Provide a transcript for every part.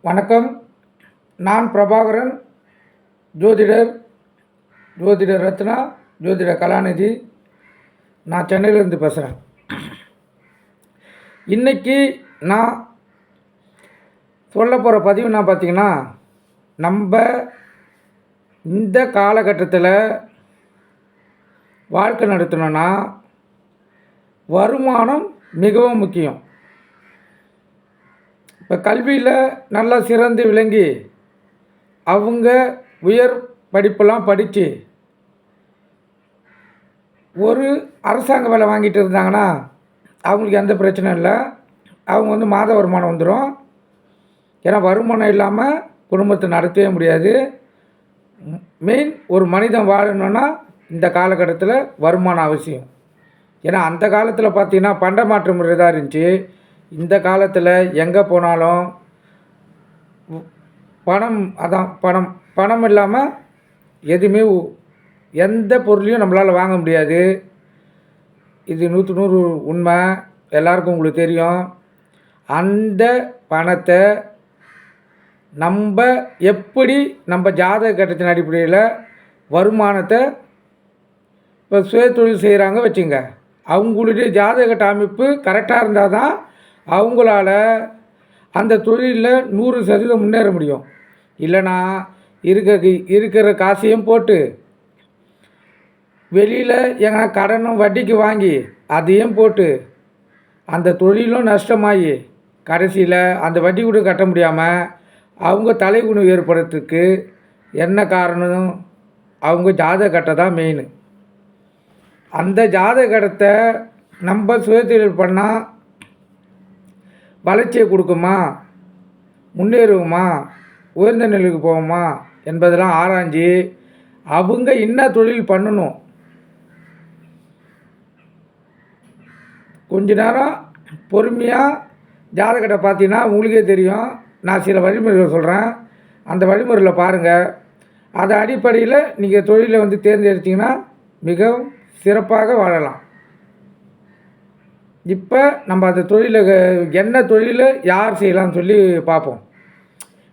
வணக்கம். நான் பிரபாகரன், ஜோதிடர், ஜோதிடர் ரத்னா, ஜோதிட கலாநிதி. நான் சென்னையிலேருந்து பேசுகிறேன். இன்றைக்கி நான் சொல்ல போகிற பதிவு நான் பார்த்திங்கன்னா, நம்ம இந்த காலகட்டத்தில் வாழ்க்கை நடத்தணும்னா வருமானம் மிகவும் முக்கியம். இப்போ கல்வியில் நல்லா சிறந்து விளங்கி அவங்க உயர் படிப்பெல்லாம் படித்து ஒரு அரசாங்க வேலை வாங்கிட்டு இருந்தாங்கன்னா அவங்களுக்கு எந்த பிரச்சனையும் இல்லை. அவங்க மாத வருமானம் வந்துடும். ஏன்னா வருமானம் இல்லாமல் குடும்பத்தை நடத்தவே முடியாது. மெயின் ஒரு மனிதன் வாழணுன்னா இந்த காலகட்டத்தில் வருமானம் அவசியம். ஏன்னா அந்த காலத்தில் பார்த்திங்கன்னா பண்ட மாற்று முறை தான் இருந்துச்சு. இந்த காலத்தில் எங்கே போனாலும் பணம் இல்லாமல் எதுவுமே எந்த பொருளையும் நம்மளால் வாங்க முடியாது. இது 100% உண்மை. எல்லாருக்கும் உங்களுக்கு தெரியும். அந்த பணத்தை நம்ம எப்படி நம்ம ஜாதக கட்டத்தின் அடிப்படையில் வருமானத்தை இப்போ சுய தொழில் செய்கிறாங்க வச்சுங்க. அவங்களுடைய ஜாதக கட்ட அமைப்பு கரெக்டாக இருந்தால் தான் அவங்களால அந்த தொழிலில் 100% முன்னேற முடியும். இல்லைனா இருக்கிற காசையும் போட்டு வெளியில் எங்கன்னா கடனும் வட்டிக்கு வாங்கி அதையும் போட்டு அந்த தொழிலும் நஷ்டமாகி கடைசியில் அந்த வட்டி கூட கட்ட முடியாமல் அவங்க தலைகுணம் ஏற்படுறதுக்கு என்ன காரணம்? அவங்க ஜாதக கட்டை தான் மெயின். அந்த ஜாதக கட்டத்தை நம்ம சுயதொழில் பண்ணால் வளர்ச்சியை கொடுக்குமா, முன்னேறுவோமா, உயர்ந்த நிலைக்கு போவோமா என்பதெல்லாம் ஆராய்ஞ்சி அவங்க என்ன தொழில் பண்ணணும். கொஞ்ச நேரம் பொறுமையாக ஜாதகத்தை பார்த்தீங்கன்னா உங்களுக்கே தெரியும். நான் சில வழிமுறைகள் சொல்கிறேன். அந்த வழிமுறையில் பாருங்கள். அது அடிப்படையில் நீங்கள் தொழிலை தேர்ந்தெடுத்தீங்கன்னா மிகவும் சிறப்பாக வாழலாம். இப்போ நம்ம அந்த தொழிலை என்ன தொழிலை யார் செய்யலாம்னு சொல்லி பார்ப்போம்.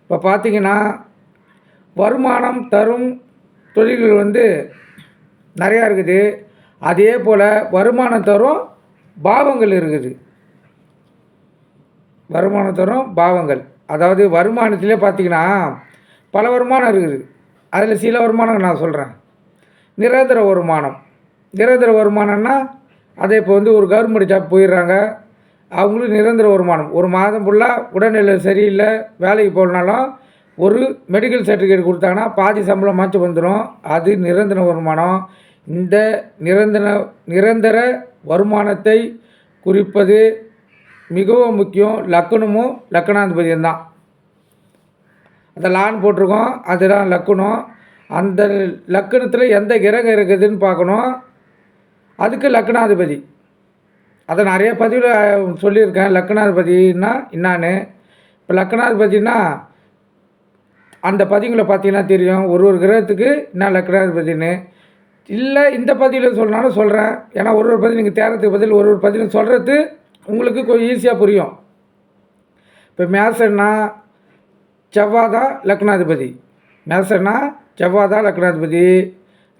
இப்போ பார்த்திங்கன்னா வருமானம் தரும் தொழில்கள் நிறையா இருக்குது. அதே போல் வருமானம் தரும் பாவங்கள் இருக்குது. வருமானம் தரும் பாவங்கள், அதாவது வருமானத்திலே பார்த்திங்கன்னா பல வருமானம் இருக்குது. அதில் சில வருமானம் நான் சொல்கிறேன். நிரந்தர வருமானம். நிரந்தர வருமானம்னா அதை இப்போ ஒரு கவர்மெண்ட் ஜாப் போயிடுறாங்க. அவங்களுக்கு நிரந்தர வருமானம். ஒரு மாதம் ஃபுல்லாக உடல்நிலை சரியில்லை, வேலைக்கு போகலனாலும் ஒரு மெடிக்கல் சர்டிஃபிகேட் கொடுத்தாங்கன்னா பாதி சம்பளம் மாற்றி வந்துடும். அது நிரந்தர வருமானம். இந்த நிரந்தர வருமானத்தை குறிப்பது மிகவும் முக்கியம். லக்கணமும் லக்கணாதிபதியும் தான். அந்த லான் போட்டிருக்கோம், அதுதான் லக்கணம். அந்த லக்கணத்தில் எந்த கிரகம் இருக்குதுன்னு பார்க்கணும். அதுக்கு லக்னாதிபதி. அதை நிறைய பதிவில் சொல்லியிருக்கேன். லக்னாதிபதினா என்னான்னு. இப்போ லக்னாதிபதினா அந்த பதிவுகளை பார்த்தீங்கன்னா தெரியும் ஒரு கிரகத்துக்கு என்ன லக்னாதிபதினு. இல்லை இந்த பதிவில் சொல்லனாலும் சொல்கிறேன். ஏன்னா ஒரு பதிவு நீங்கள் தேர்றதுக்கு பதில் ஒரு பதிவில் சொல்கிறது உங்களுக்கு கொஞ்சம் ஈஸியாக புரியும். இப்போ மேசன்னா செவ்வாதா லக்னாதிபதி. மேசன்னா செவ்வாதா லக்னாதிபதி.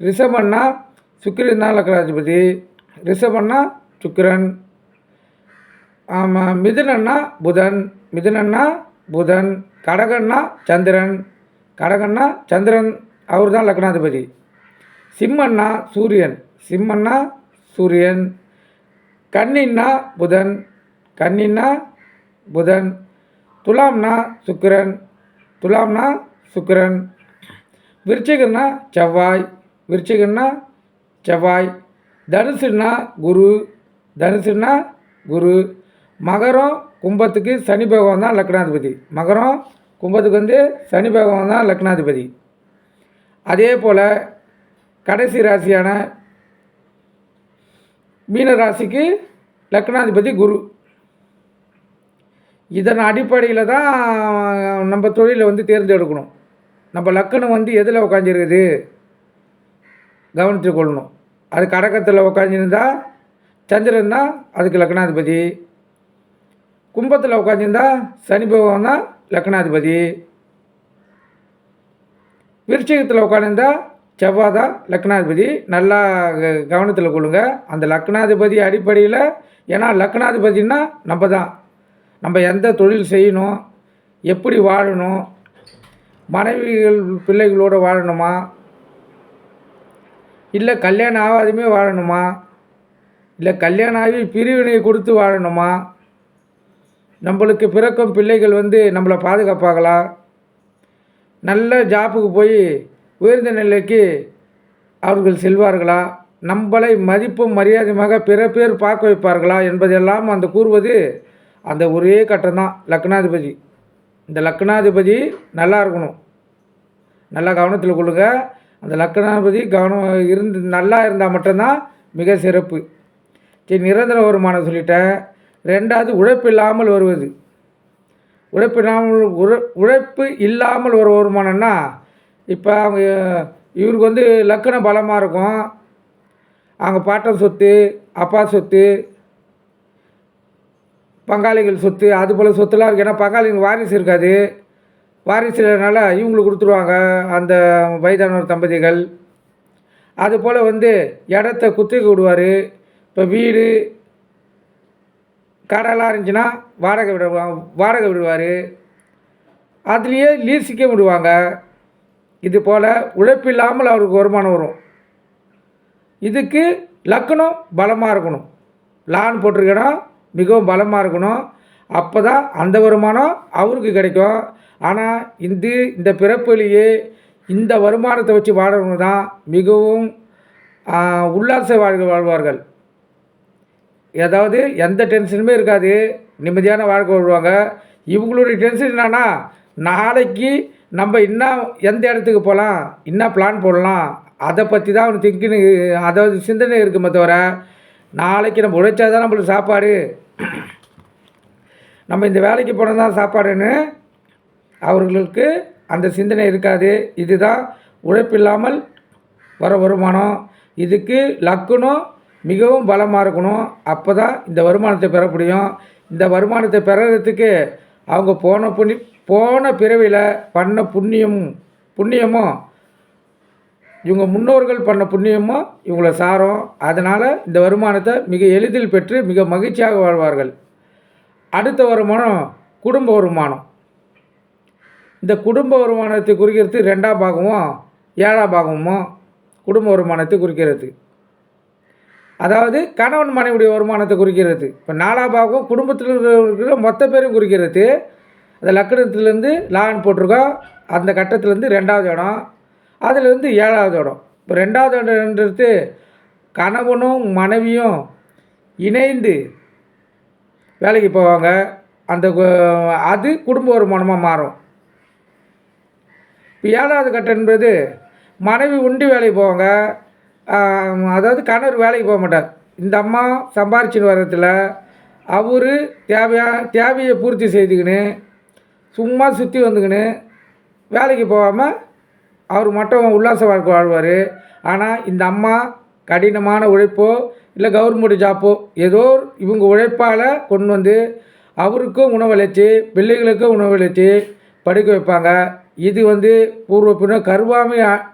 ரிஷபன்னா சுக்கிரன் தான் லக்னாதிபதி. ரிஷபன்னா சுக்கிரன். ஆமாம். மிதுனன்னா புதன். மிதுனன்னா புதன். கடகன்னா சந்திரன். கடகன்னா சந்திரன், அவர் தான் லக்னாதிபதி. சிம்மன்னா சூரியன். சிம்மன்னா சூரியன். கன்னின்னா புதன். கன்னின்னா புதன். துலாம்னா சுக்கிரன். துலாம்னா சுக்கிரன். விருச்சிகன்னா செவ்வாய். விருச்சிகன்னா செவ்வாய். தனுசுன்னா குரு. தனுசுன்னா குரு. மகரம் கும்பத்துக்கு சனி பகவான் தான் லக்னாதிபதி. மகரம் கும்பத்துக்கு சனி பகவான் தான் லக்னாதிபதி. அதே போல் கடைசி ராசியான மீன ராசிக்கு லக்னாதிபதி குரு. இதன் அடிப்படையில் தான் நம்ம தொழிலை தேர்ந்தெடுக்கணும். நம்ம லக்கணம் எதில் உட்காந்துருக்குது கவனித்து கொள்ளணும். அது கடகத்தில் உட்காந்துருந்தா சந்திரன் தான் அதுக்கு லக்னாதிபதி. கும்பத்தில் உட்காந்துருந்தா சனி பகவான் தான் லக்னாதிபதி. விருச்சிகத்தில் உட்காந்துருந்தா செவ்வாய் தான் லக்னாதிபதி. நல்லா கவனத்தில் கொள்ளுங்க. அந்த லக்னாதிபதி அடிப்படையில், ஏன்னா லக்னாதிபதினா நம்ம தான். நம்ம எந்த தொழில் செய்யணும், எப்படி வாழணும், மனைவிகள் பிள்ளைகளோடு வாழணுமா, இல்லை கல்யாணம் ஆகாதுமே வாழணுமா, இல்லை கல்யாணம் ஆகி பிரிவினை கொடுத்து வாழணுமா, நம்மளுக்கு பிறக்கும் பிள்ளைகள் நம்மளை பாதுகாப்பாங்களா, நல்ல ஜாப்புக்கு போய் உயர்ந்த நிலைக்கு அவர்கள் செல்வார்களா, நம்மளை மதிப்பும் மரியாதையுமாக பிற பேர் பார்க்க வைப்பார்களா என்பதெல்லாம் அந்த கூறுவது அந்த ஒரே கட்டம்தான் லக்னாதிபதி. இந்த லக்னாதிபதி நல்லா இருக்கணும். நல்லா கவனத்தில் கொள்ளுங்க. அந்த லக்னாதிபதி நல்லா இருந்தால் மட்டும்தான் மிக சிறப்பு. சரி, நிரந்தர வருமானம் சொல்லிட்டேன். ரெண்டாவது உழைப்பு இல்லாமல் வருவது. உழைப்பு இல்லாமல் ஒரு வருமானம்னா, இப்போ அவங்க இவருக்கு லக்கணம் பலமாக இருக்கும். அவங்க பாட்டன் சொத்து, அப்பா சொத்து, பங்காளிகள் சொத்து, அதுபோல் சொத்துலாம் இருக்குது. ஏன்னா பங்காளிகள் வாரிசு இருக்காது. வாரிசு இல்லைனால இவங்களுக்கு கொடுத்துருவாங்க அந்த வயதானவர் தம்பதிகள். அதுபோல் இடத்த குத்தகைக்கு விடுவார். இப்போ வீடு கடைலாம் இருந்துச்சுன்னா வாடகை விடுவார். அதுலேயே லீஸுக்கே விடுவாங்க. இது போல் உழைப்பு இல்லாமல் அவருக்கு வருமானம் வரும். இதுக்கு லக்கணம் பலமாக இருக்கணும். லான் போட்டிருக்கேன்னா மிகவும் பலமாக இருக்கணும். அப்போ தான் அந்த வருமானம் அவருக்கு கிடைக்கும். ஆனால் இந்த பிறப்பிலேயே இந்த வருமானத்தை வச்சு வாழறவங்க தான் மிகவும் உல்லாச வாழ்வார்கள். ஏதாவது எந்த டென்ஷனுமே இருக்காது, நிம்மதியான வாழ்க்கை வாழ்வாங்க. இவங்களுடைய டென்ஷன் என்னன்னா, நாளைக்கு நம்ம இன்னும் எந்த இடத்துக்கு போகலாம், என்ன பிளான் போடலாம், அதை பற்றி தான் அவனுக்கு திங்கின்னு, அதாவது சிந்தனை இருக்குமே தவிர, நாளைக்கு நம்ம உழைச்சா தான் நம்மளுக்கு சாப்பாடு, நம்ம இந்த வேலைக்கு போனால் தான் சாப்பாடுன்னு அவர்களுக்கு அந்த சிந்தனை இருக்காது. இதுதான் உழைப்பில்லாமல் வர வருமானம். இதுக்கு லக்கணம் மிகவும் பலமாக இருக்கணும். அப்போ தான் இந்த வருமானத்தை பெற முடியும். இந்த வருமானத்தை பெறறதுக்கு அவங்க போன பிறவியில் பண்ண புண்ணியமும் இவங்க முன்னோர்கள் பண்ண புண்ணியமும் இவங்கள சாரும். அதனால் இந்த வருமானத்தை மிக எளிதில் பெற்று மிக மகிழ்ச்சியாக வாழ்வார்கள். அடுத்த வருமானம் குடும்ப வருமானம். இந்த குடும்ப வருமானத்தை குறிக்கிறது 2ஆம் பாகமும் 7ஆம் பாகமும் குடும்ப வருமானத்தை குறிக்கிறது. அதாவது கணவன் மனைவியுடைய வருமானத்தை குறிக்கிறது. இப்போ 4ஆம் பாகம் குடும்பத்தில் இருக்கிற மொத்த பேரும் குறிக்கிறது. அந்த லக்கணத்துலேருந்து லான் போட்டிருக்கோம். அந்த கட்டத்துலேருந்து 2ஆவது இடம், அதுலேருந்து 7ஆவது இடம். இப்போ 2ஆவது இடம்ன்றது கணவனும் மனைவியும் இணைந்து வேலைக்கு போவாங்க. அது குடும்ப வருமானமாக மாறும். இப்போ 7ஆவது கட்டம் என்பது மனைவி உண்டு வேலைக்கு போவாங்க. அதாவது கணவர் வேலைக்கு போக மாட்டார். இந்த அம்மா சம்பாரிச்சின்னு வர்றதில் அவர் தேவையை பூர்த்தி செய்துக்கின்னு சும்மா சுற்றி வந்துக்கின்னு வேலைக்கு போகாமல் அவர் மட்டும் உல்லாச வாழ்க்கை வாழ்வார். ஆனால் இந்த அம்மா கடினமான உழைப்போ இல்லை கவர்மெண்ட் ஜாப்போ ஏதோ இவங்க உழைப்பால் கொண்டு அவருக்கும் உணவளித்து பிள்ளைகளுக்கும் உணவளித்து படிக்க வைப்பாங்க. இது பூர்வ பின்ன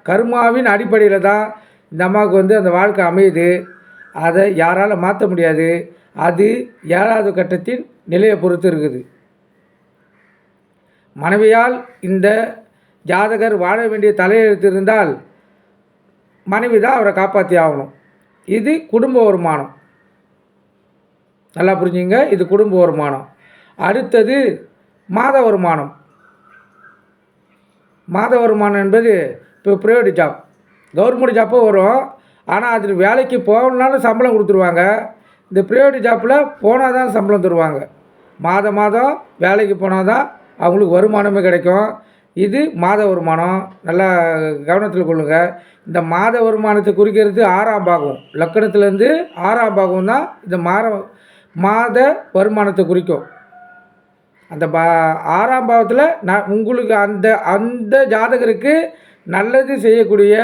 கர்மாவின் அடிப்படையில் தான் இந்த அம்மாவுக்கு அந்த வாழ்க்கை அமையுது. அதை யாரால் மாற்ற முடியாது. அது 7ஆவது கட்டத்தின் நிலையை பொறுத்து இருக்குது. மனைவியால் இந்த ஜாதகர் வாழ வேண்டிய தலையெழுத்து இருந்தால் மனைவி தான் அவரை காப்பாற்றி ஆகணும். இது குடும்ப வருமானம். நல்லா புரிஞ்சுங்க, இது குடும்ப வருமானம். அடுத்தது மாத வருமானம். மாத வருமானம் என்பது இப்போ ப்ரைவேட் ஜாப், கவர்மெண்ட் ஜாப்பும் வரும். ஆனால் அதில் வேலைக்கு போகணுன்னாலும் சம்பளம் கொடுத்துருவாங்க. இந்த ப்ரைவேட் ஜாப்பில் போனால் தான் சம்பளம் தருவாங்க. மாதம் வேலைக்கு போனால் தான் அவங்களுக்கு வருமானமே கிடைக்கும். இது மாத வருமானம். நல்லா கவனத்தில் கொள்ளுங்கள். இந்த மாத வருமானத்தை குறிக்கிறது 6ஆம் பாகம். லக்கணத்துலேருந்து 6ஆம் பாகம் தான் இந்த மாத வருமானத்தை குறிக்கும். அந்த 6ஆம் பாவத்தில் உங்களுக்கு அந்த ஜாதகருக்கு நல்லது செய்யக்கூடிய,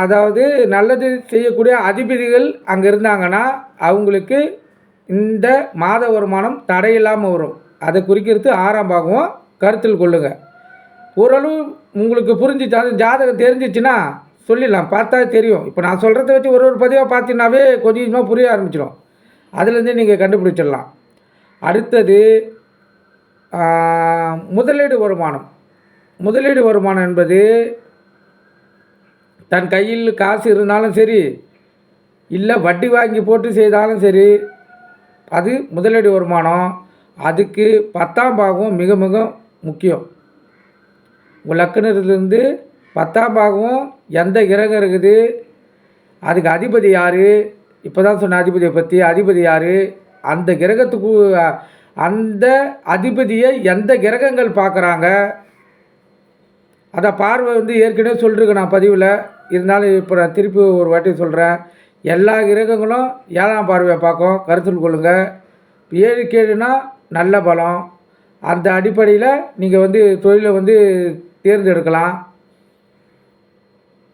அதாவது நல்லது செய்யக்கூடிய அதிபதிகள் அங்கே இருந்தாங்கன்னா அவங்களுக்கு இந்த மாத வருமானம் தடையில்லாமல் வரும். அதை குறிக்கிறது 6ஆம் பாகம் கருத்தில் கொள்ளுங்கள். ஓரளவு உங்களுக்கு புரிஞ்சிச்சு, அது ஜாதகம் தெரிஞ்சிச்சுன்னா சொல்லிடலாம், பார்த்தா தெரியும். இப்போ நான் சொல்கிறத வச்சு ஒரு பதிவாக பார்த்தீங்கன்னாவே கொஞ்சம் கொஞ்சமாக புரிய ஆரம்பிச்சிடும். அதுலேருந்தே நீங்கள் கண்டுபிடிச்சிடலாம். அடுத்தது முதலீடு வருமானம். முதலீடு வருமானம் என்பது தன் கையில் காசு இருந்தாலும் சரி, இல்லை வட்டி வாங்கி போட்டு செய்தாலும் சரி, அது முதலீடு வருமானம். அதுக்கு 10ஆம் பாகம் மிக மிக முக்கியம். உங்கள் லக்னத்திலிருந்து 10ஆம் பாகம் எந்த கிரகம் இருக்குது, அதுக்கு அதிபதி யார், இப்போ தான் சொன்ன அதிபதியை பற்றி. அதிபதி யார், அந்த கிரகத்துக்கு அந்த அதிபதியை எந்த கிரகங்கள் பார்க்குறாங்க, அதை பார்வை வந்து ஏற்கனவே சொல்லிருக்கேன் நான் பதிவில். இருந்தாலும் இப்போ நான் திருப்பி ஒரு வாட்டி சொல்கிறேன். எல்லா கிரகங்களும் 7ஆம் பார்வையை பார்க்கும், கருத்தில் கொள்ளுங்கள். 7 கேடுனா நல்ல பலம். அந்த அடிப்படையில் நீங்கள் வந்து தொழிலை வந்து தேர்ந்தெடுக்கலாம்.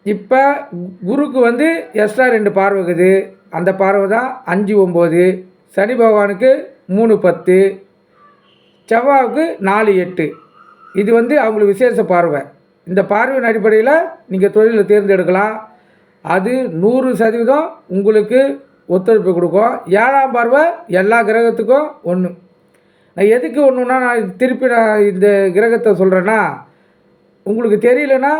இப்போ குருக்கு வந்து எக்ஸ்ட்ரா 2 பார்வை இருக்குது. அந்த பார்வை தான் 5, 9. சனி பகவானுக்கு 3, 10. செவ்வாவுக்கு 4, 8. இது வந்து அவங்களுக்கு விசேஷ பார்வை. இந்த பார்வையின் அடிப்படையில் நீங்கள் தொழிலை தேர்ந்தெடுக்கலாம். அது 100% உங்களுக்கு ஒத்துழைப்பு கொடுக்கும். 7ஆம் பார்வை எல்லா கிரகத்துக்கும் ஒன்று. நான் எதுக்கு ஒன்றுனா, நான் திருப்பி இந்த கிரகத்தை சொல்கிறேன்னா, உங்களுக்கு தெரியலன்னா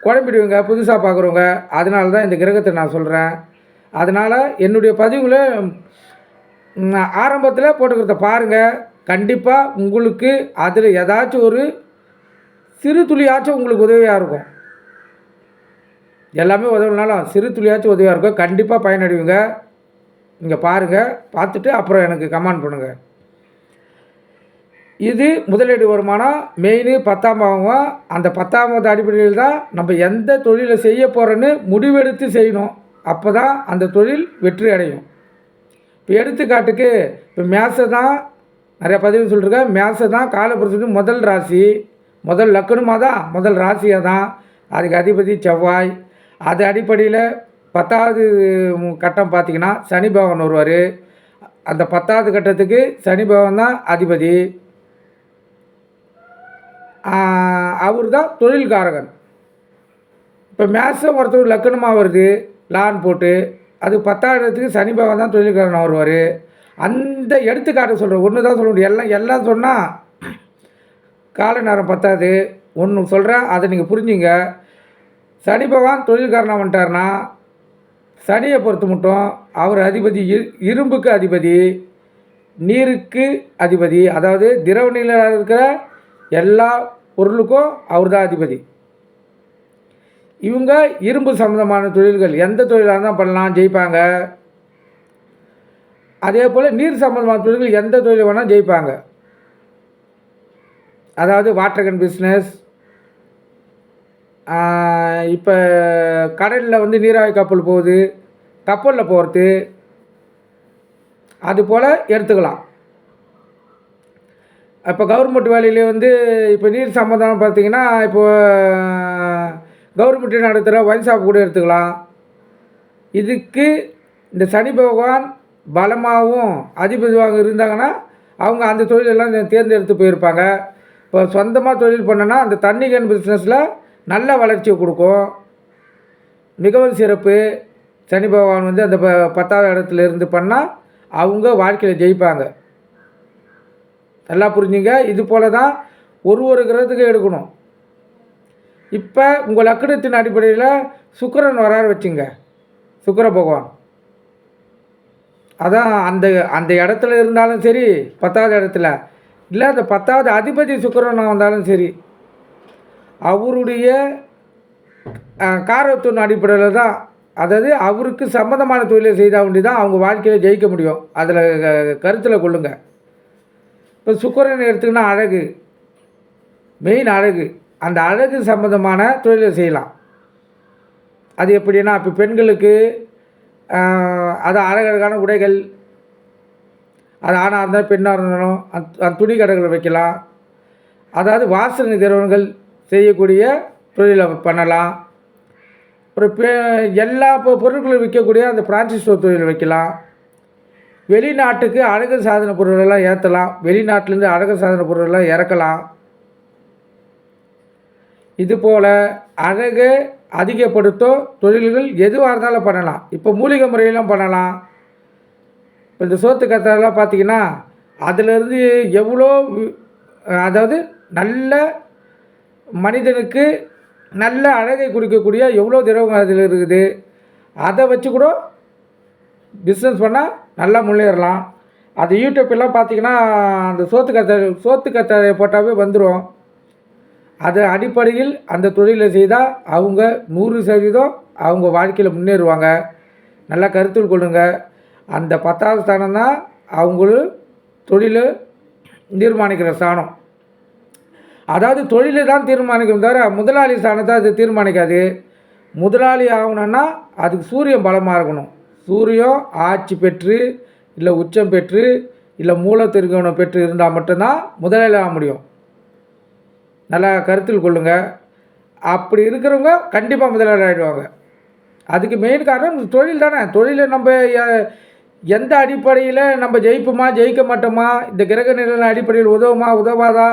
குழம்பிடுவீங்க புதுசாக பார்க்குறவங்க. அதனால தான் இந்த கிரகத்தை நான் சொல்கிறேன். அதனால் என்னுடைய பதிவுகளை ஆரம்பத்தில் போட்டுக்கிறத பாருங்கள். கண்டிப்பாக உங்களுக்கு அதில் ஏதாச்சும் ஒரு சிறு துளியாச்சும் உங்களுக்கு உதவியாக இருக்கும். எல்லாமே உதவினாலும் சிறு துளியாச்சும் உதவியாக இருக்கும். கண்டிப்பாக பயனடைவீங்க. நீங்கள் பாருங்கள், பார்த்துட்டு அப்புறம் எனக்கு கமெண்ட் பண்ணுங்கள். இது முதலீடு வருமானம் மெயின் 10ஆம் பாகம். அந்த 10ஆம் அடிப்படையில் தான் நம்ம எந்த தொழிலை செய்ய போகிறோன்னு முடிவெடுத்து செய்யணும். அப்போ தான் அந்த தொழில் வெற்றி அடையும். இப்போ எடுத்துக்காட்டுக்கு இப்போ மேசை தான் நிறையா பதிவு சொல்லியிருக்கேன். மேசை தான் காலபுருஷனுக்கு முதல் ராசி, முதல் லக்கணமாக தான், முதல் ராசியாக தான். அதுக்கு அதிபதி செவ்வாய். அது அடிப்படையில் 10வது கட்டம் பார்த்திங்கன்னா சனி பகவான் வருவார். அந்த 10வது கட்டத்துக்கு சனி பகவான் தான் அதிபதி. அவர் தான் தொழில்காரகன். இப்போ மேசம் ஒருத்தர் லக்கணமாக வருது லான் போட்டு, அது 10வது இடத்துக்கு சனி பகவான் தான் தொழில்காரன் வருவார். அந்த எடுத்துக்காட்டு சொல்கிறேன், ஒன்று தான் சொல்ல முடியும். எல்லாம் சொன்னால் கால நேரம் பத்தாது. ஒன்று சொல்கிறேன், அதை நீங்கள் புரிஞ்சுங்க. சனி பகவான் தொழில்காரனாக வந்துட்டார்னா, சனியை பொறுத்து மட்டும் அவர் அதிபதி இரும்புக்கு அதிபதி, நீருக்கு அதிபதி. அதாவது திரவ நிலையில் இருக்கிற எல்லா பொருளுக்கும் அவர் தான் அதிபதி. இவங்க இரும்பு சம்மந்தமான தொழில்கள் எந்த தொழிலாக இருந்தால் பண்ணலாம், ஜெயிப்பாங்க. அதே போல் நீர் சம்மந்தமான தொழில்கள் எந்த தொழில் வேணால் ஜெயிப்பாங்க. அதாவது வாட்டர் கன் பிஸ்னஸ், இப்போ கடலில் வந்து நீராவி கப்பல் போகுது, கப்பலில் போகிறது, அது போல் எடுத்துக்கலாம். இப்போ கவர்மெண்ட் வேலையிலே வந்து இப்போ நீர் சம்மந்தம் பார்த்திங்கன்னா, இப்போ கவர்மெண்ட்டு நடத்துகிற ஒயின் ஷாப் கூட எடுத்துக்கலாம். இதுக்கு இந்த சனி பகவான் பலமாகவும் அதிபதியாக இருந்தாங்கன்னா அவங்க அந்த தொழிலெல்லாம் தேர்ந்தெடுத்து போயிருப்பாங்க. இப்போ சொந்தமாக தொழில் பண்ணனா அந்த தண்ணி கேன் பிஸ்னஸில் நல்ல வளர்ச்சியை கொடுக்கும். மிகவும் சிறப்பு. சனி பகவான் வந்து அந்த 10வது இடத்துல இருந்து பண்ணால் அவங்க வாழ்க்கையில் ஜெயிப்பாங்க. நல்லா புரிஞ்சுங்க. இது போல் தான் ஒரு கிரகத்துக்கு எடுக்கணும். இப்போ உங்கள் லக்னத்தின் அடிப்படையில் சுக்கிரன் வராரு வச்சுங்க, சுக்கிர பகவான். அதான் அந்த அந்த இடத்துல இருந்தாலும் சரி, 10வது இடத்துல இல்லை, அந்த 10வது அதிபதி சுக்கிரனாக வந்தாலும் சரி, அவருடைய காரத்துவத்தின் அடிப்படையில் தான், அதாவது அவருக்கு சம்மந்தமான தொழிலை செய்தால் வேண்டி தான் அவங்க வாழ்க்கையில் ஜெயிக்க முடியும். அதில் கருத்தில் கொள்ளுங்கள். இப்போ சுக்கிரன் எடுத்துக்கினா அழகு, மெயின் அழகு. அந்த அழகு சம்மந்தமான தொழிலை செய்யலாம். அது எப்படின்னா, இப்போ பெண்களுக்கு அது அழகழகான உடைகள், அது ஆணாக இருந்தால் பெண்ணாக இருந்தாலும் அந்த துணி கடைகளை வைக்கலாம். அதாவது வாசனை திரவங்கள் செய்யக்கூடிய தொழிலை பண்ணலாம். ஒரு எல்லா பொருட்களும் விற்கக்கூடிய அந்த பிரான்சி ஸ்டோர் தொழில் வைக்கலாம். வெளிநாட்டுக்கு அழகு சாதன பொருளெல்லாம் ஏற்றலாம், வெளிநாட்டிலேருந்து அழகு சாதன பொருளெல்லாம் இறக்கலாம். இதுபோல் அழகை அதிகப்படுத்தும் தொழில்கள் எதுவாக இருந்தாலும் பண்ணலாம். இப்போ மூலிகை முறையெல்லாம் பண்ணலாம். இப்போ இந்த சோத்து கத்தாழெல்லாம் பார்த்திங்கன்னா அதிலிருந்து எவ்வளோ அதாவது நல்ல மனிதனுக்கு நல்ல அழகை கொடுக்கக்கூடிய எவ்வளோ திரவங்கள் அதில் இருக்குது. அதை வச்சு கூட பிஸ்னஸ் பண்ணால் நல்லா முன்னேறலாம். அது யூடியூப்லாம் பார்த்திங்கன்னா அந்த சோத்து கத்தாழை போட்டாவே வந்துடும். அது அடிப்படையில் அந்த தொழிலை செய்தால் அவங்க 100% அவங்க வாழ்க்கையில் முன்னேறுவாங்க. நல்லா கருத்தில் கொள்ளுங்க. அந்த 10வது ஸ்தானம் தான் அவங்களும் தொழிலை தீர்மானிக்கிற ஸ்தானம். அதாவது தொழிலை தான் தீர்மானிக்கும் தவிர முதலாளி ஸ்தானத்தை அது தீர்மானிக்காது. முதலாளி ஆகணும்னா அதுக்கு சூரியன் பலமாக இருக்கணும். சூரியன் ஆட்சி பெற்று இல்லை உச்சம் பெற்று இல்லை மூலத்திற்கவனம் பெற்று இருந்தால் மட்டும்தான் முதலாளி ஆக முடியும். நல்லா கருத்தில் கொள்ளுங்கள். அப்படி இருக்கிறவங்க கண்டிப்பாக முதலாளி ஆகிடுவாங்க. அதுக்கு மெயின் காரணம் தொழில் தானே. தொழிலை நம்ம எந்த அடிப்படையில் நம்ம ஜெயிப்போமா ஜெயிக்க மாட்டோமா, இந்த கிரக நிலையின் அடிப்படையில் உதவுமா உதவாதா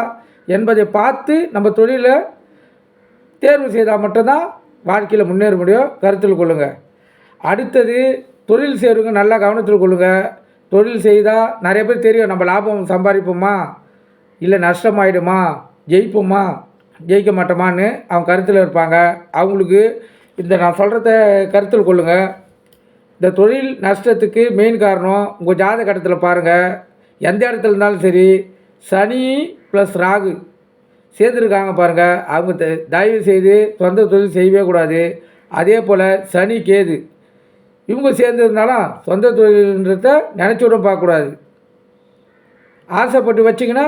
என்பதை பார்த்து நம்ம தொழிலை தேர்வு செய்தால் மட்டும்தான் வாழ்க்கையில் முன்னேற முடியும். கருத்தில் கொள்ளுங்கள். அடுத்தது தொழில் செய்கிறவங்க நல்லா கவனத்தில் கொள்ளுங்கள். தொழில் செய்தால் நிறைய பேர் தெரியும் நம்ம லாபம் சம்பாதிப்போமா இல்லை நஷ்டமாயிடுமா, ஜெயிப்போமா ஜெயிக்க மாட்டோமான்னு அவங்க கருத்தில் இருப்பாங்க. அவங்களுக்கு இந்த நான் சொல்கிறத கருத்தில் கொள்ளுங்கள். இந்த தொழில் நஷ்டத்துக்கு மெயின் காரணம் உங்கள் ஜாதக கட்டத்தில் பாருங்கள். எந்த இடத்துல இருந்தாலும் சரி சனி ப்ளஸ் ராகு சேர்ந்துருக்காங்க பாருங்கள். அவங்க தயவு செய்து சொந்த தொழில் செய்யவே கூடாது. அதே போல் சனி கேது இவங்க சேர்ந்துருந்தாலும் சொந்த தொழில்ன்றத நினச்சோட பார்க்கக்கூடாது. ஆசைப்பட்டு வச்சிங்கன்னா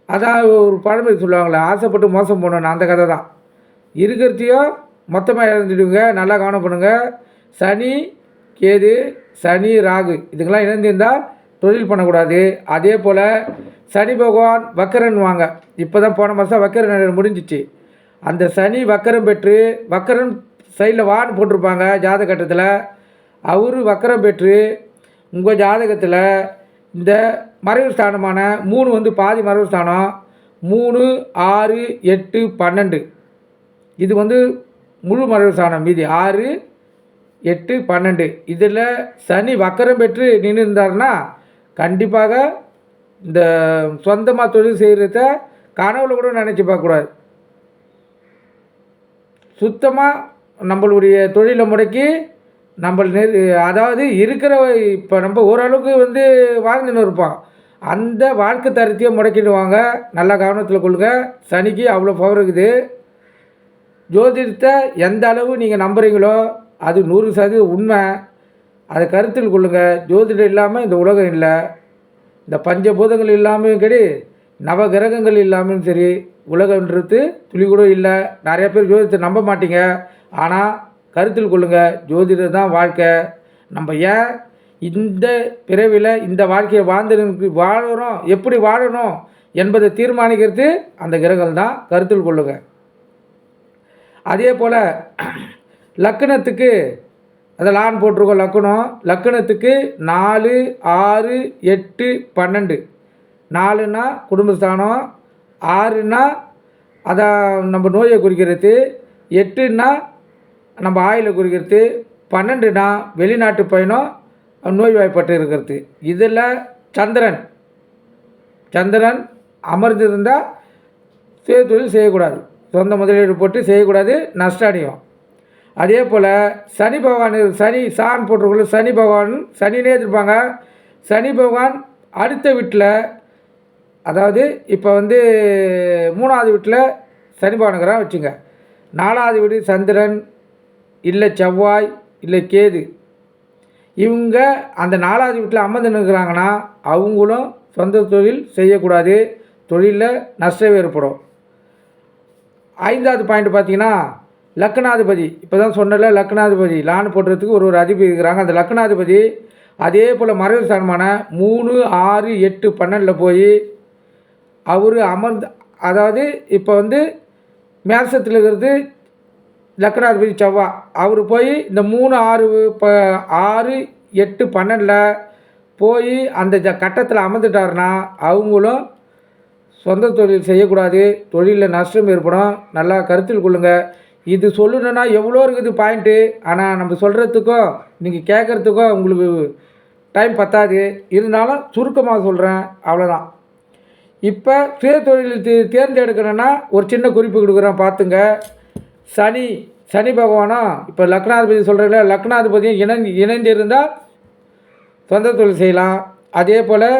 அதான் ஒரு பழமொழி சொல்லுவாங்களே, ஆசைப்பட்டு மோசம் போடணும், அந்த கதை தான். இருக்கிறதையும் மொத்தமாக இழந்துடுங்க. நல்லா கவனம் பண்ணுங்கள். சனி கேது சனி ராகு இதுக்கெல்லாம் இணைந்திருந்தால் தொழில் பண்ணக்கூடாது. அதே போல் சனி பகவான் வக்கரன் வாங்க. இப்போ தான் போன மாதம் வக்கரன் முடிஞ்சிச்சு. அந்த சனி வக்கரம் பெற்று வக்கரன் சைடில் வான் போட்டிருப்பாங்க ஜாதக கட்டத்தில். அவர் வக்கரம் பெற்று உங்கள் ஜாதகத்தில் இந்த மறைவு ஸ்தானமான 3 வந்து பாதி மறைவு ஸ்தானம். 3, 6, 8, 12 இது வந்து முழு மறைவு ஸ்தானம். மீதி 6, 8, 12 இதில் சனி வக்கரம் பெற்று நின்று இருந்தாருன்னா கண்டிப்பாக இந்த சொந்தமாக தொழில் செய்கிறத கனவுல கூட நினச்சி பார்க்கக்கூடாது. சுத்தமாக நம்மளுடைய தொழிலை முடக்கி நம்ம அதாவது இருக்கிற இப்போ நம்ம ஓரளவுக்கு வந்து வாழ்ந்துன்னு இருப்போம். அந்த வாழ்க்கை தரத்தையே முடக்கிடுவாங்க. நல்லா கவனத்தில் கொள்ளுங்க. சனிக்கு அவ்வளோ பவர் இருக்குது. ஜோதிடத்தை எந்த அளவு நீங்கள் நம்புகிறீங்களோ அது 100% உண்மை. அதை கருத்தில் கொள்ளுங்கள். ஜோதிடம் இல்லாமல் இந்த உலகம் இல்லை. இந்த பஞ்சபூதங்கள் இல்லாமல் சரி, நவ கிரகங்கள் இல்லாமல் சரி, உலகன்றது துளி கூட இல்லை. நிறைய பேர் ஜோதிடத்தை நம்ப மாட்டீங்க. ஆனால் கருத்தில் கொள்ளுங்கள், ஜோதிடம் தான் வாழ்க்கை. நம்ம ஏன் இந்த பிறவியில் இந்த வாழ்க்கையை வாழறோம், எப்படி வாழணும் என்பதை தீர்மானிக்கிறது அந்த கிரகங்கள் தான். கருத்தில் கொள்ளுங்கள். அதே போல் லக்கணத்துக்கு அதில் ஆண் போட்டிருக்கோம். லக்கணத்துக்கு 4, 6, 8, 12 4ன்னா குடும்பஸ்தானம், 6ன்னா அதான் நம்ம நோயை குறிக்கிறது, 8ன்னா நம்ம ஆயுளை குறிக்கிறது, 12ன்னா வெளிநாட்டு பயணம் நோய்வாய்ப்பட்டு இருக்கிறது. இதில் சந்திரன் அமர்ந்திருந்தால் சுய தொழில் செய்யக்கூடாது. சொந்த முதலீடு போட்டு செய்யக்கூடாது, நஷ்டம் அடையும். அதே போல் சனி பகவான் சனி சான் போட்டிருக்குள்ள சனி பகவான் சனினே இருப்பாங்க. சனி பகவான் அடுத்த வீட்டில் அதாவது இப்போ வந்து 3வது வீட்டில் சனி பகவானுங்கிறான் வச்சுங்க. 4வது வீடு சந்திரன் இல்லை செவ்வாய் இல்லை கேது இவங்க அந்த 4வது வீட்டில் அமர்ந்து நிற்கிறாங்கன்னா அவங்களும் சொந்த தொழில் செய்யக்கூடாது. தொழிலில் நஷ்டம் ஏற்படும். 5வது பாயிண்ட் பார்த்திங்கன்னா லக்னாதிபதி. இப்போ தான் சொன்னல லக்னாதிபதி லான் போடுறதுக்கு ஒரு அதிபதி இருக்கிறாங்க. அந்த லக்னாதிபதி அதே போல் மறைவு ஸ்தானமான 3, 6, 8, 12 போய் அவர் அதாவது இப்போ வந்து மேசத்தில் இருக்கிறது லக்னாதிபதி செவ்வாய். அவர் போய் இந்த 3, 6, 8, 12 போய் அந்த கட்டத்தில் அமர்ந்துட்டாருன்னா அவங்களும் சொந்த தொழில் செய்யக்கூடாது, தொழிலில் நஷ்டம் ஏற்படும். நல்லா கருத்தில் கொள்ளுங்கள். இது சொல்லணுன்னா எவ்வளோ இருக்குது பாயிண்ட்டு. ஆனால் நம்ம சொல்கிறதுக்கும் நீங்கள் கேட்குறதுக்கும் உங்களுக்கு டைம் பத்தாது. இருந்தாலும் சுருக்கமாக சொல்கிறேன், அவ்வளோதான். இப்போ சுய தொழில் தேர்ந்தெடுக்கணுன்னா ஒரு சின்ன குறிப்பு கொடுக்குறேன், பார்த்துங்க. சனி பகவானும் இப்போ லக்னாதிபதி சொல்கிறீங்களா, லக்னாதிபதியும் இணைந்திருந்தால் சொந்த தொழில் செய்யலாம். அதே போல்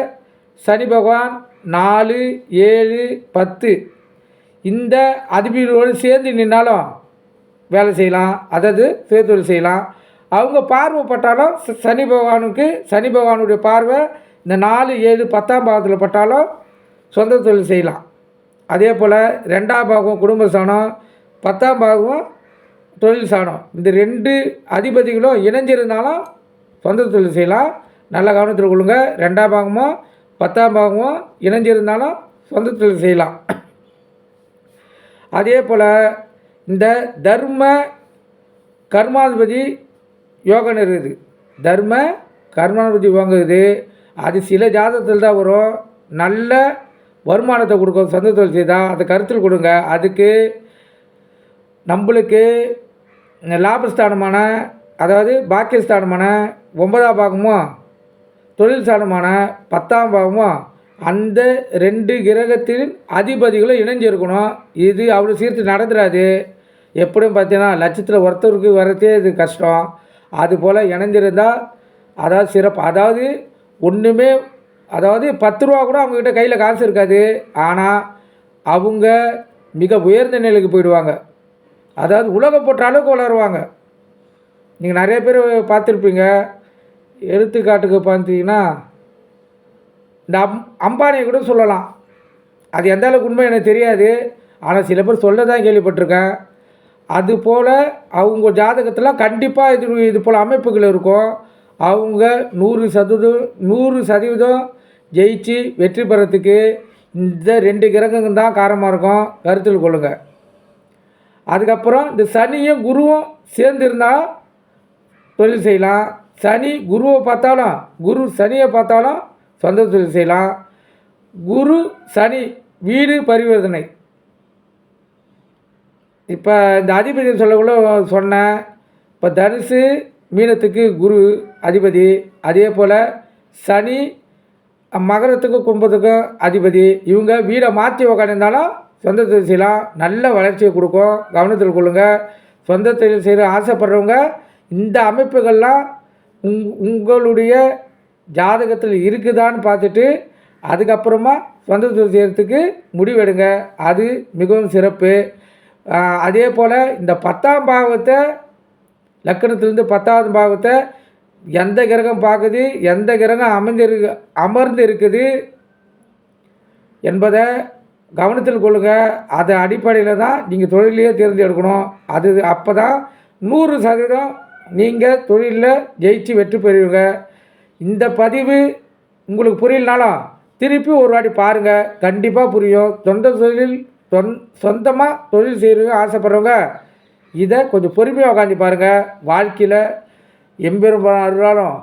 சனி பகவான் 4, 7, 10 இந்த அதிபதியோடு சேர்ந்து நின்னாலும் வேலை செய்யலாம், அதாவது சுய தொழில் செய்யலாம். அவங்க பார்வைப்பட்டாலும் சனி பகவானுடைய பார்வை இந்த 4, 7, 10ஆம் பாவத்தில் பட்டாலும் சொந்த தொழில் செய்யலாம். அதே போல் 2ஆம் பாகம் குடும்ப ஸ்தானம், 10ஆம் பாகம் தொழில் ஸ்தானம், இந்த 2 அதிபதிகளும் இணைஞ்சிருந்தாலும் சொந்த தொழில் செய்யலாம். நல்ல கவனத்தில் கொள்ளுங்க. 2ஆம் பாகமும் 10ஆம் பாகமும் இணைஞ்சிருந்தாலும் சொந்த தொழில் செய்யலாம். அதே போல் இந்த தர்ம கர்மாதிபதி யோகம் இருக்குது. தர்ம கர்மாதிபதி யோகம் இருக்குது. அது சில ஜாதகத்தில் தான் வரும். நல்ல வருமானத்தை கொடுக்கும் சொந்த தொழில் செய்தால். அதை கருத்தில் கொடுங்க. அதுக்கு நம்மளுக்கு லாபஸ்தானமான, அதாவது பாக்கியஸ்தானமான 9ஆம் பாகமும் தொழில் ஸ்தானமான 10ஆம் பாகமும் அந்த 2 கிரகத்தின் அதிபதிகளும் இணைஞ்சிருக்கணும். இது அவ்வளோ சீர்த்து நடந்துடாது. எப்படியும் பார்த்தீங்கன்னா லட்சத்தில் ஒருத்தருக்கு வரதே இது கஷ்டம். அதுபோல் இணைஞ்சிருந்தால் அதாவது சிறப்பு. அதாவது ஒன்றுமே, அதாவது 10 ரூபா கூட அவங்கக்கிட்ட கையில் காசு இருக்காது. ஆனால் அவங்க மிக உயர்ந்த நிலைக்கு போயிடுவாங்க. அதாவது உலகம் போட்ட அளவுக்கு வளருவாங்க. நீங்கள் நிறைய பேர் பார்த்துருப்பீங்க. எடுத்துக்காட்டுக்கு பார்த்தீங்கன்னா இந்த அம்பானியை கூட சொல்லலாம். அது எந்த அளவுக்கு உண்மை எனக்கு தெரியாது. ஆனால் சில பேர் சொல்ல தான் கேள்விப்பட்டிருக்கேன். அதுபோல் அவங்க ஜாதகத்தில் கண்டிப்பாக இது போல் அமைப்புகள் இருக்கும். அவங்க 100% ஜெயிச்சு வெற்றி பெறத்துக்கு இந்த 2 கிரகங்கள் தான் காரணமாக இருக்கும். கருத்தில் கொள்ளுங்கள். அதுக்கப்புறம் இந்த சனியும் குருவும் சேர்ந்து இருந்தால் தொழில் செய்யலாம். சனி குருவை பார்த்தாலும், குரு சனியை பார்த்தாலும் சொந்த தொழில் செய்யலாம். குரு சனி வீடு பரிவர்த்தனை. இப்போ இந்த அதிபதி சொல்லக்குள்ள சொன்னேன். இப்போ தனுசு மீனத்துக்கு குரு அதிபதி. அதே போல் சனி மகரத்துக்கும் கும்பத்துக்கும் அதிபதி. இவங்க வீடை மாற்றி உக்காந்துருந்தாலும் சொந்த தொழில் செய்யலாம். நல்ல வளர்ச்சியை கொடுக்கும். கவனத்தில் கொள்ளுங்கள். சொந்த தொழில் செய்கிற ஆசைப்படுறவங்க இந்த அமைப்புகள்லாம் உங்களுடைய ஜாதகத்தில் இருக்குதான்னு பார்த்துட்டு அதுக்கப்புறமா சொந்த தொழில் செய்கிறதுக்கு முடிவெடுங்க. அது மிகவும் சிறப்பு. அதே போல் இந்த 10ஆம் பாவத்தை, லக்கணத்திலேருந்து 10ஆவது பாவத்தை எந்த கிரகம் பார்க்குது, எந்த கிரகம் அமர்ந்து இருக்குது என்பதை கவனத்தில் கொள்ளுங்கள். அது அடிப்படையில் தான் நீங்கள் தொழிலையே தேர்ந்தெடுக்கணும். அது அப்போ தான் 100% நீங்கள் தொழிலில் ஜெயிச்சு வெற்றி பெறுவீங்க. இந்த பதிவு உங்களுக்கு புரியலனாலும் திருப்பி ஒரு வாட்டி பாருங்கள், கண்டிப்பாக புரியும். சொந்தமாக தொழில் செய்கிறவங்க ஆசைப்படுறவங்க இதை கொஞ்சம் பொறுமையாக உட்காந்து பாருங்கள். வாழ்க்கையில் எம்பெருமான் அருளாலும்,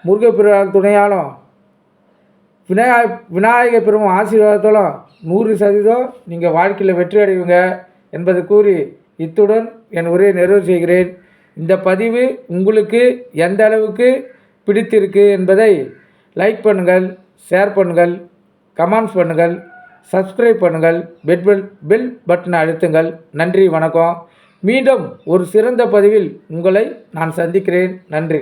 முருகப்பெருமான் துணையாலும், விநாயக பெருமான் ஆசீர்வாதத்தாலும் 100% நீங்கள் வாழ்க்கையில் வெற்றி அடைவீங்க என்பதை கூறி இத்துடன் என் உரையை நிறைவு செய்கிறேன். இந்த பதிவு உங்களுக்கு எந்த அளவுக்கு பிடித்திருக்கு என்பதை லைக் பண்ணுங்கள், ஷேர் பண்ணுங்கள், கமெண்ட்ஸ் பண்ணுங்கள், சப்ஸ்கிரைப் பண்ணுங்கள், பெல் பட்டனை அழுத்துங்கள். நன்றி, வணக்கம். மீண்டும் ஒரு சிறந்த பதிவில் உங்களை நான் சந்திக்கிறேன். நன்றி.